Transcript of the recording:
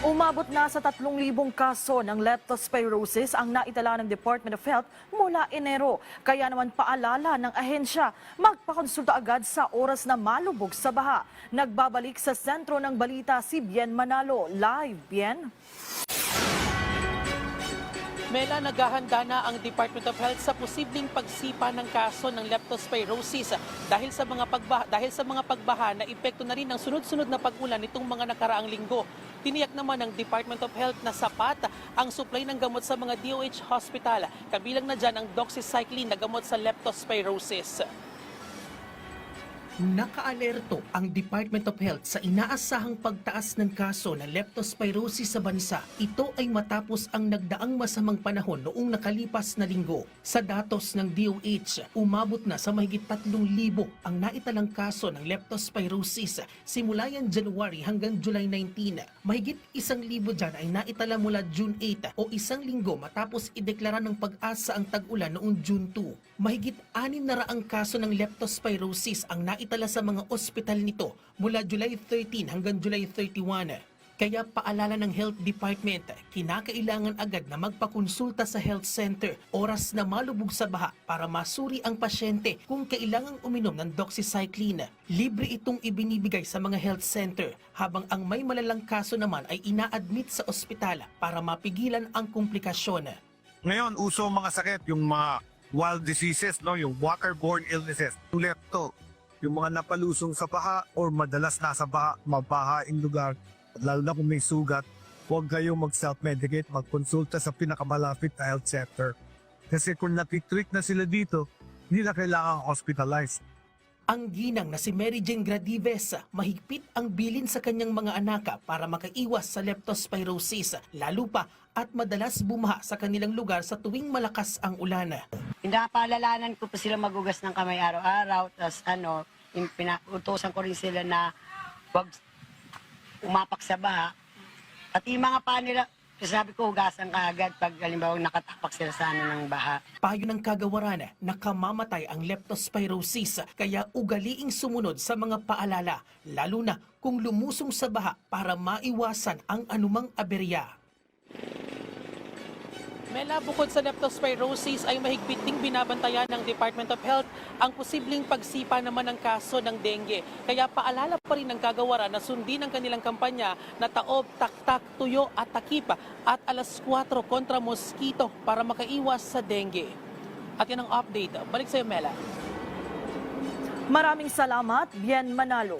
Umabot na sa 3,000 kaso ng leptospirosis ang naitala ng Department of Health mula Enero. Kaya naman paalala ng ahensya, magpakonsulta agad sa oras na malubog sa baha. Nagbabalik sa sentro ng balita si Bien Manalo. Live, Bien. Mela, naghahanda na ang Department of Health sa posibleng pagsipa ng kaso ng leptospirosis dahil sa mga pagbaha na epekto na rin ng sunod-sunod na pag-ulan nitong mga nakaraang linggo. Tiniyak naman ng Department of Health na sapat ang supply ng gamot sa mga DOH hospital. Kabilang na dyan ang doxycycline na gamot sa leptospirosis. Nakaalerto ang Department of Health sa inaasahang pagtaas ng kaso ng leptospirosis sa bansa. Ito ay matapos ang nagdaang masamang panahon noong nakalipas na linggo. Sa datos ng DOH, umabot na sa mahigit 3,000 ang naitalang kaso ng leptospirosis simula yan January hanggang July 19. Mahigit 1,000 dyan ay naitala mula June 8 o isang linggo matapos ideklara ng Pag-asa ang tag-ulan noong June 2. Mahigit 600 kaso ng leptospirosis ang naitala sa mga ospital nito mula July 13 hanggang July 31. Kaya paalala ng Health Department, kinakailangan agad na magpakonsulta sa health center oras na malubog sa baha para masuri ang pasyente kung kailangang uminom ng doxycycline. Libre itong ibinibigay sa mga health center habang ang may malalang kaso naman ay ina-admit sa ospital para mapigilan ang komplikasyon. Ngayon, uso mga sakit, yung mga wild diseases, no? Yung waterborne illnesses, lepto, yung mga napalusong sa baha or madalas nasa baha, mabahaing lugar, lalo na kung may sugat, huwag kayong mag-self-medicate, magkonsulta sa pinakamalapit na health center. Kasi kung natitreat na sila dito, hindi na kailangan hospitalized. Ang ginang na si Mary Jane Gradives, mahigpit ang bilin sa kanyang mga anak para makaiwas sa leptospirosis, lalo pa at madalas bumaha sa kanilang lugar sa tuwing malakas ang ulan. Pinapaalalanan ko po sila magugas ng kamay araw-araw, tapos pinautosan ko rin sila na huwag umapak sa baha. At yung mga paa nila, sabi ko, hugasan ka agad pag halimbawa nakatapak sila sa ng baha. Payo ng kagawaran, nakamamatay ang leptospirosis, kaya ugaliing sumunod sa mga paalala, lalo na kung lumusong sa baha para maiwasan ang anumang aberya. Mela, bukod sa leptospirosis ay mahigpit ding binabantayan ng Department of Health ang posibleng pagsipa naman ng kaso ng dengue. Kaya paalala pa rin ng kagawaran na sundin ang kanilang kampanya na taob, taktak, tuyo at takip at alas 4 kontra mosquito para makaiwas sa dengue. At yan ang update. Balik sa iyo, Mela. Maraming salamat, Bien Manalo.